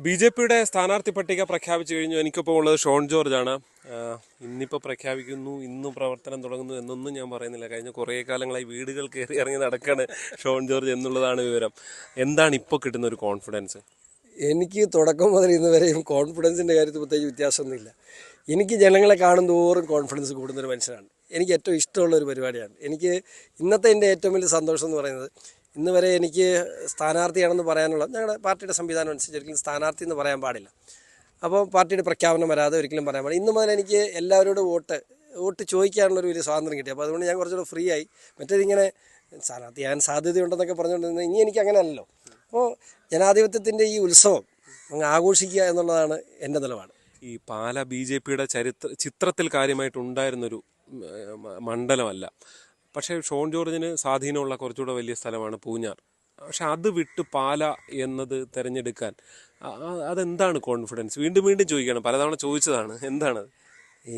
ബി.ജെ.പിയുടെ സ്ഥാനാർത്ഥി പട്ടിക പ്രഖ്യാപിച്ചു കഴിഞ്ഞു. എനിക്കിപ്പോൾ ഉള്ളത് ഷോൺ ജോർജ് ആണ്. ഇന്നിപ്പോൾ പ്രഖ്യാപിക്കുന്നു, ഇന്ന് പ്രവർത്തനം തുടങ്ങുന്നു എന്നൊന്നും ഞാൻ പറയുന്നില്ല. കഴിഞ്ഞ കുറേ കാലങ്ങളായി വീടുകൾ കയറി ഇറങ്ങി നടക്കാണ് ഷോൺ ജോർജ് എന്നുള്ളതാണ് വിവരം. എന്താണ് ഇപ്പോൾ കിട്ടുന്ന ഒരു കോൺഫിഡൻസ്? എനിക്ക് തുടക്കം മുതൽ ഇന്ന് വരെയും കോൺഫിഡൻസിൻ്റെ കാര്യത്തിൽ പ്രത്യേകിച്ച് വ്യത്യാസമൊന്നുമില്ല. എനിക്ക് ജനങ്ങളെ കാണും തോറും കോൺഫിഡൻസ് കൂടുന്നൊരു മനുഷ്യനാണ്. എനിക്ക് ഏറ്റവും ഇഷ്ടമുള്ള ഒരു പരിപാടിയാണ്. എനിക്ക് ഇന്നത്തെ എൻ്റെ ഏറ്റവും വലിയ സന്തോഷം എന്ന് പറയുന്നത്, ഇന്ന് വരെ എനിക്ക് സ്ഥാനാർത്ഥിയാണെന്ന് പറയാനുള്ള ഞങ്ങളുടെ പാർട്ടിയുടെ സംവിധാനം അനുസരിച്ച് ഒരിക്കലും സ്ഥാനാർത്ഥി എന്ന് പറയാൻ പാടില്ല. അപ്പോൾ പാർട്ടിയുടെ പ്രഖ്യാപനം വരാതെ ഒരിക്കലും പറയാൻ പാടില്ല. ഇന്ന് മുതൽ എനിക്ക് എല്ലാവരോടും വോട്ട് ചോദിക്കാനുള്ളൊരു വലിയ സ്വാതന്ത്ര്യം കിട്ടി. അപ്പോൾ അതുകൊണ്ട് ഞാൻ കുറച്ചുകൂടെ ഫ്രീ ആയി. മറ്റേതിങ്ങനെ സ്ഥാനാർത്ഥിയാകാൻ സാധ്യതയുണ്ടെന്നൊക്കെ പറഞ്ഞുകൊണ്ടിരുന്നത് ഇനി എനിക്ക് അങ്ങനെ അല്ലല്ലോ. അപ്പോൾ ജനാധിപത്യത്തിൻ്റെ ഈ ഉത്സവം അങ്ങ് ആഘോഷിക്കുക എന്നുള്ളതാണ് എൻ്റെ നിലപാട്. ഈ പാല ബി.ജെ.പിയുടെ ചിത്രത്തിൽ കാര്യമായിട്ടുണ്ടായിരുന്നൊരു മണ്ഡലമല്ല. പക്ഷേ ഷോൺ ജോർജിന് സ്വാധീനമുള്ള കുറച്ചുകൂടെ വലിയ സ്ഥലമാണ് പൂഞ്ഞാർ. പക്ഷെ അത് വിട്ട് പാല എന്നത് തിരഞ്ഞെടുക്കാൻ അതെന്താണ് കോൺഫിഡൻസ്? വീണ്ടും വീണ്ടും ചോദിക്കണം, പലതവണ ചോദിച്ചതാണ്. എന്താണത്? ഈ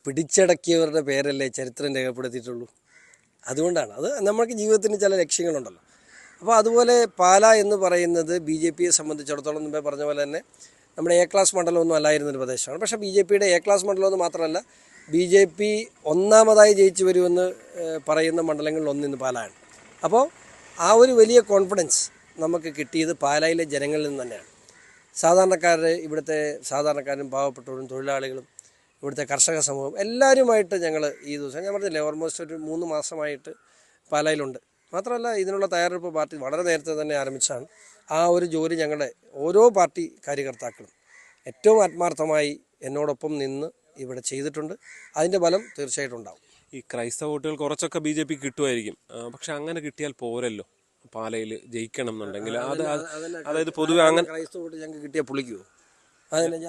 പിടിച്ചടക്കിയവരുടെ പേരല്ലേ ചരിത്രം രേഖപ്പെടുത്തിയിട്ടുള്ളൂ. അതുകൊണ്ടാണ് അത്. നമുക്ക് ജീവിതത്തിന് ചില ലക്ഷ്യങ്ങളുണ്ടല്ലോ. അപ്പോൾ അതുപോലെ പാല എന്ന് പറയുന്നത് ബി.ജെ.പിയെ സംബന്ധിച്ചിടത്തോളം മുമ്പേ പറഞ്ഞ പോലെ തന്നെ നമ്മുടെ എ ക്ലാസ് മണ്ഡലമൊന്നും അല്ലായിരുന്നൊരു പ്രദേശമാണ്. പക്ഷേ ബി.ജെ.പിയുടെ എ ക്ലാസ് മണ്ഡലമെന്ന് മാത്രമല്ല, ബി.ജെ.പി ഒന്നാമതായി ജയിച്ചു വരുമെന്ന് പറയുന്ന മണ്ഡലങ്ങളിൽ ഒന്നിന്ന് പാലയാണ്. അപ്പോൾ ആ ഒരു വലിയ കോൺഫിഡൻസ് നമുക്ക് കിട്ടിയത് പാലായിലെ ജനങ്ങളിൽ നിന്ന് തന്നെയാണ്. ഇവിടുത്തെ സാധാരണക്കാരും പാവപ്പെട്ടവരും തൊഴിലാളികളും ഇവിടുത്തെ കർഷക സമൂഹം എല്ലാവരുമായിട്ട് ഞങ്ങൾ ഈ ദിവസം, ഞാൻ പറഞ്ഞില്ലേ, ഓൾമോസ്റ്റ് ഒരു 3 മാസമായിട്ട് പാലായിലുണ്ട്. മാത്രമല്ല, ഇതിനുള്ള തയ്യാറെടുപ്പ് പാർട്ടി വളരെ നേരത്തെ തന്നെ ആരംഭിച്ചാണ്. ആ ഒരു ജോലി ഞങ്ങളുടെ ഓരോ പാർട്ടി കാര്യകർത്താക്കളും ഏറ്റവും ആത്മാർത്ഥമായി എന്നോടൊപ്പം നിന്ന് ഇവിടെ ചെയ്തിട്ടുണ്ട്. അതിൻ്റെ ഫലം തീർച്ചയായിട്ടും ഉണ്ടാവും. ഈ ക്രൈസ്തവ വോട്ടുകൾ കുറച്ചൊക്കെ ബി.ജെ.പി കിട്ടുമായിരിക്കും. പക്ഷെ അങ്ങനെ കിട്ടിയാൽ പോരല്ലോ. പാലയിൽ ജയിക്കണം എന്നുണ്ടെങ്കിൽ അതായത് പൊതുവെ അങ്ങനെ ക്രൈസ്തവ വോട്ട് ഞങ്ങൾക്ക് കിട്ടിയാൽ പുളിക്കുമോ?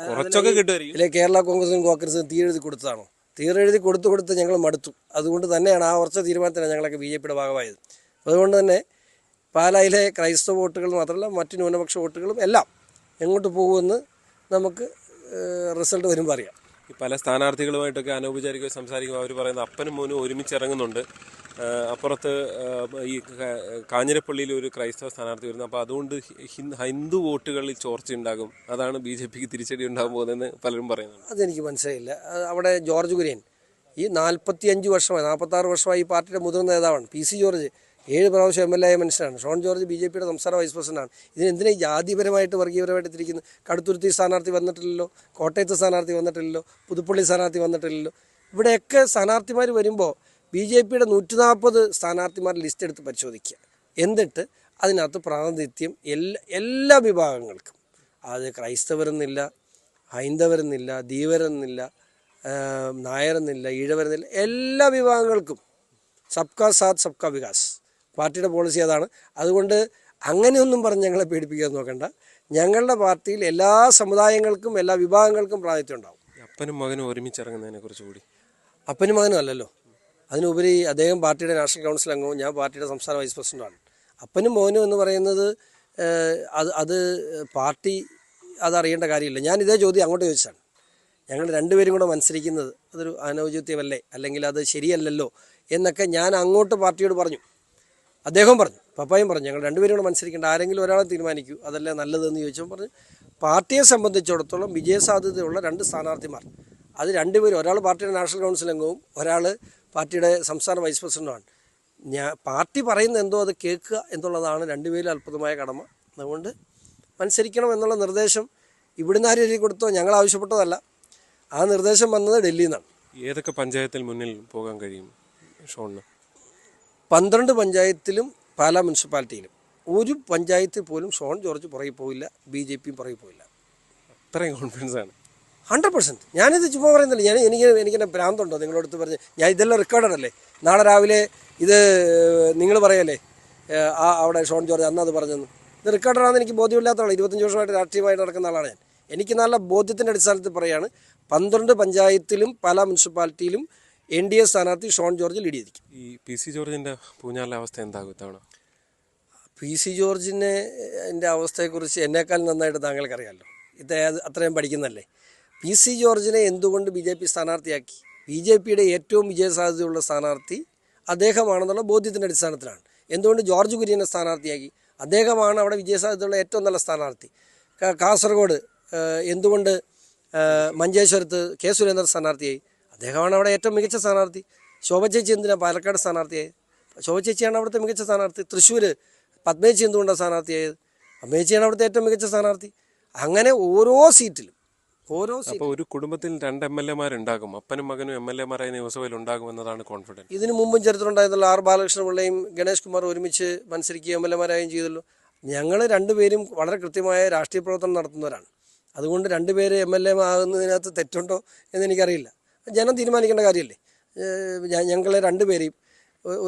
കുറച്ചൊക്കെ കിട്ടുമായിരിക്കും. ഇല്ലേ, കേരള കോൺഗ്രസിനും കോൺഗ്രസിനും തീരെഴുതി കൊടുത്തതാണോ? തീരെഴുതി കൊടുത്ത് ഞങ്ങൾ മടുത്തു. അതുകൊണ്ട് തന്നെയാണ് ആ ഉറച്ച തീരുമാനത്തിനാണ് ഞങ്ങളൊക്കെ ബി.ജെ.പിയുടെ ഭാഗമായത്. അതുകൊണ്ട് തന്നെ പാലായിലെ ക്രൈസ്തവ വോട്ടുകൾ മാത്രമല്ല, മറ്റ് ന്യൂനപക്ഷ വോട്ടുകളും എല്ലാം എങ്ങോട്ട് പോകുമെന്ന് നമുക്ക് റിസൾട്ട് വരുമ്പോൾ അറിയാം. ഈ പല സ്ഥാനാർത്ഥികളുമായിട്ടൊക്കെ അനൗപചാരികമായി സംസാരിക്കുമ്പോൾ അവർ പറയുന്നത് അപ്പനും മോനും ഒരുമിച്ച് ഇറങ്ങുന്നുണ്ട്. അപ്പുറത്ത് ഈ കാഞ്ഞിരപ്പള്ളിയിൽ ഒരു ക്രൈസ്തവ സ്ഥാനാർത്ഥി വരുന്നു. അപ്പോൾ അതുകൊണ്ട് ഹിന്ദു വോട്ടുകളിൽ ചോർച്ചയുണ്ടാകും, അതാണ് ബി.ജെ.പിക്ക് തിരിച്ചടി ഉണ്ടാകാൻ പോകുന്നതെന്ന് പലരും പറയുന്നുണ്ട്. അതെനിക്ക് മനസ്സിലായില്ല. അവിടെ ജോർജ് കുര്യൻ ഈ 46 വർഷമായി ഈ പാർട്ടിയുടെ മുതിർന്ന നേതാവാണ്. പി.സി. ജോർജ് 7 പ്രാവശ്യം എം.എൽ.എ ആയ മനുഷ്യനാണ്. ഷോൺ ജോർജ് ബി.ജെ.പിയുടെ സംസ്ഥാന വൈസ് പ്രസിഡന്റാണ്. ഇതിനെന്തിനാ ജാതിപരമായിട്ട് വർഗീയപരമായിട്ട് തിരിക്കുന്നത്? കടുത്തുരുത്തി സ്ഥാനാർത്ഥി വന്നിട്ടില്ലല്ലോ, കോട്ടയത്ത് സ്ഥാനാർത്ഥി വന്നിട്ടില്ലല്ലോ, പുതുപ്പള്ളി സ്ഥാനാർത്ഥി വന്നിട്ടില്ലല്ലോ. ഇവിടെയൊക്കെ സ്ഥാനാർത്ഥിമാർ വരുമ്പോൾ ബി.ജെ.പിയുടെ 140 സ്ഥാനാർത്ഥിമാർ ലിസ്റ്റ് എടുത്ത് പരിശോധിക്കുക. എന്നിട്ട് അതിനകത്ത് പ്രാതിനിധ്യം എല്ലാ വിഭാഗങ്ങൾക്കും, അത് ക്രൈസ്തവരെന്നില്ല, ഹൈന്ദവരെന്നില്ല, ധീവരെന്നില്ല, നായരെന്നില്ല, ഈഴവരെന്നില്ല, എല്ലാ വിഭാഗങ്ങൾക്കും സബ്കാ സാത്ത് സബ്കാ വികാസ്. പാർട്ടിയുടെ പോളിസി അതാണ്. അതുകൊണ്ട് അങ്ങനെയൊന്നും പറഞ്ഞ് ഞങ്ങളെ പേടിപ്പിക്കാൻ നോക്കണ്ട. ഞങ്ങളുടെ പാർട്ടിയിൽ എല്ലാ സമുദായങ്ങൾക്കും എല്ലാ വിഭാഗങ്ങൾക്കും പ്രാതിനിധ്യം ഉണ്ടാവും. അപ്പനും മകനും ഒരുമിച്ചിറങ്ങുന്നതിനെ കുറിച്ച് കൂടി. അപ്പനും മകനും അല്ലല്ലോ, അതിനുപരി അദ്ദേഹം പാർട്ടിയുടെ നാഷണൽ കൗൺസിൽ അംഗവും ഞാൻ പാർട്ടിയുടെ സംസ്ഥാന വൈസ് പ്രസിഡന്റാണ്. അപ്പനും മോനും എന്ന് പറയുന്നത് അത് പാർട്ടി അതറിയേണ്ട കാര്യമില്ല. ഞാൻ ഇതേ ചോദ്യം അങ്ങോട്ട് ചോദിച്ചാണ്. ഞങ്ങൾ രണ്ടുപേരും കൂടെ മത്സരിക്കുന്നത് അതൊരു അനൗചിത്യമല്ലേ, അല്ലെങ്കിൽ അത് ശരിയല്ലല്ലോ എന്നൊക്കെ ഞാൻ അങ്ങോട്ട് പാർട്ടിയോട് പറഞ്ഞു. അദ്ദേഹം പറഞ്ഞു, പപ്പായും പറഞ്ഞു, ഞങ്ങൾ രണ്ടുപേരും കൂടെ മത്സരിക്കേണ്ട, ആരെങ്കിലും ഒരാളെ തീരുമാനിക്കൂ, അതല്ലേ നല്ലതെന്ന് ചോദിച്ചപ്പോൾ പറഞ്ഞു, പാർട്ടിയെ സംബന്ധിച്ചിടത്തോളം വിജയസാധ്യതയുള്ള 2 സ്ഥാനാർത്ഥിമാർ, അത് രണ്ടുപേരും, ഒരാൾ പാർട്ടിയുടെ നാഷണൽ കൗൺസിൽ അംഗവും ഒരാൾ പാർട്ടിയുടെ സംസ്ഥാന വൈസ് പ്രസിഡന്റുമാണ്. പാർട്ടി പറയുന്നത് എന്തോ അത് കേൾക്കുക എന്നുള്ളതാണ് രണ്ടുപേരും അത്ഭുതമായ കടമ. അതുകൊണ്ട് മത്സരിക്കണം എന്നുള്ള നിർദ്ദേശം ഇവിടുന്ന് ആരും എഴുതി കൊടുത്തോ, ഞങ്ങൾ ആവശ്യപ്പെട്ടതല്ല. ആ നിർദ്ദേശം വന്നത് ഡൽഹിയിൽ നിന്നാണ്. ഏതൊക്കെ പഞ്ചായത്തിൽ മുന്നിൽ പോകാൻ കഴിയും ഷോണിന്? 12 പഞ്ചായത്തിലും പാലാ മുനിസിപ്പാലിറ്റിയിലും ഒരു പഞ്ചായത്തിൽ പോലും ഷോൺ ജോർജ് പുറകെ പോയില്ല, ബി.ജെ.പിയും പുറകെ പോയില്ല. അത്രയും കോൺഫിഡൻസ് ആണ്. 100%. ഞാനിത് ചുമ്മാ പറയുന്നില്ല. എനിക്കെന്നെ ഭ്രാന്തുണ്ടോ നിങ്ങളടുത്ത് പറഞ്ഞ്? ഞാൻ ഇതെല്ലാം റെക്കോർഡല്ലേ. നാളെ രാവിലെ ഇത് നിങ്ങൾ പറയല്ലേ അവിടെ ഷോൺ ജോർജ് അന്നത് പറഞ്ഞെന്ന്. ഇത് റെക്കോർഡറാണെന്ന് എനിക്ക് ബോധ്യമില്ലാത്തതാണ്. 25 വർഷമായിട്ട് രാഷ്ട്രീയമായിട്ട് നടക്കുന്ന ആളാണ് ഞാൻ. എനിക്ക് നല്ല ബോധ്യത്തിൻ്റെ അടിസ്ഥാനത്തിൽ പറയുകയാണ്, 12 പഞ്ചായത്തിലും പാലാ മുനിസിപ്പാലിറ്റിയിലും NDA സ്ഥാനാർത്ഥി ഷോൺ ജോർജ് ലീഡ് ചെയ്തിരിക്കും. ഈ പി.സി. ജോർജിൻ്റെ പൂഞ്ഞാറിലെ അവസ്ഥ എന്താകും ഇത്തവണ? പി.സി. ജോർജിൻ്റെ അവസ്ഥയെക്കുറിച്ച് എന്നേക്കാൾ നന്നായിട്ട് താങ്കൾക്കറിയാമല്ലോ. അത്രയും പഠിക്കുന്നതല്ലേ. പി.സി. ജോർജിനെ എന്തുകൊണ്ട് ബി.ജെ.പി സ്ഥാനാർത്ഥിയാക്കി? ബി.ജെ.പിയുടെ ഏറ്റവും വിജയസാധ്യതയുള്ള സ്ഥാനാർത്ഥി അദ്ദേഹമാണെന്നുള്ള ബോധ്യത്തിൻ്റെ അടിസ്ഥാനത്തിലാണ്. എന്തുകൊണ്ട് ജോർജ് കുര്യനെ സ്ഥാനാർത്ഥിയാക്കി? അദ്ദേഹമാണ് അവിടെ വിജയസാധ്യതയുള്ള ഏറ്റവും നല്ല സ്ഥാനാർത്ഥി. കാസർഗോഡ് എന്തുകൊണ്ട് മഞ്ചേശ്വരത്ത് കെ സുരേന്ദ്രൻ സ്ഥാനാർത്ഥിയായി? അദ്ദേഹമാണ് അവിടെ ഏറ്റവും മികച്ച സ്ഥാനാർത്ഥി. ശോഭ ചേച്ചി എന്തിനാണ് പാലക്കാട് സ്ഥാനാർത്ഥിയായത്? ശോഭ ചേച്ചിയാണ് അവിടുത്തെ മികച്ച സ്ഥാനാർത്ഥി. തൃശ്ശൂർ പത്മേച്ചി എന്തുകൊണ്ടാണ് സ്ഥാനാർത്ഥിയായത്? പത്മേച്ചിയാണ് അവിടുത്തെ ഏറ്റവും മികച്ച സ്ഥാനാർത്ഥി. അങ്ങനെ ഓരോ സീറ്റിലും അപ്പോൾ ഒരു കുടുംബത്തിൽ 2 MLA-മാരുണ്ടാകും, അപ്പനും മകനും MLA-മാരായി നിയമസഭയിൽ ഉണ്ടാകുമെന്നതാണ് കോൺഫിഡൻസ്. ഇതിനു മുമ്പും ചരിത്രം ഉണ്ടായിരുന്നല്ലോ. ആർ ബാലകൃഷ്ണ പിള്ളയും ഗണേഷ് കുമാർ ഒരുമിച്ച് മത്സരിക്കുകയും MLA-മാരായും ചെയ്തല്ലോ. ഞങ്ങൾ രണ്ടുപേരും വളരെ കൃത്യമായ രാഷ്ട്രീയ പ്രവർത്തനം നടത്തുന്നവരാണ്. അതുകൊണ്ട് രണ്ടുപേര് MLA ആകുന്നതിനകത്ത് തെറ്റുണ്ടോ എന്ന് എനിക്കറിയില്ല. ജനം തീരുമാനിക്കേണ്ട കാര്യമല്ലേ. ഞങ്ങളെ രണ്ടുപേരെയും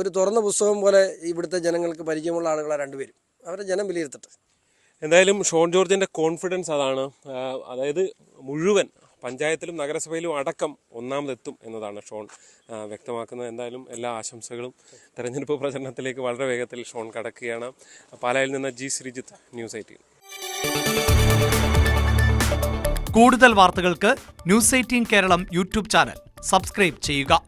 ഒരു തുറന്ന പുസ്തകം പോലെ ഇവിടുത്തെ ജനങ്ങൾക്ക് പരിചയമുള്ള ആളുകളാണ് രണ്ടുപേരും. അവരെ ജനം വിലയിരുത്തട്ടെ. എന്തായാലും ഷോൺ ജോർജിൻ്റെ കോൺഫിഡൻസ് അതാണ്. അതായത് മുഴുവൻ പഞ്ചായത്തിലും നഗരസഭയിലും അടക്കം ഒന്നാമതെത്തും എന്നതാണ് ഷോൺ വ്യക്തമാക്കുന്നത്. എന്തായാലും എല്ലാ ആശംസകളും. തെരഞ്ഞെടുപ്പ് പ്രചരണത്തിലേക്ക് വളരെ വേഗത്തിൽ ഷോൺ കടക്കുകയാണ്. പാലായിൽ നിന്ന് ജി ശ്രീജിത്ത്, ന്യൂസ് 18. കൂടുതൽ വാർത്തകൾക്ക് news 18 Keralam YouTube channel subscribe ചെയ്യുക.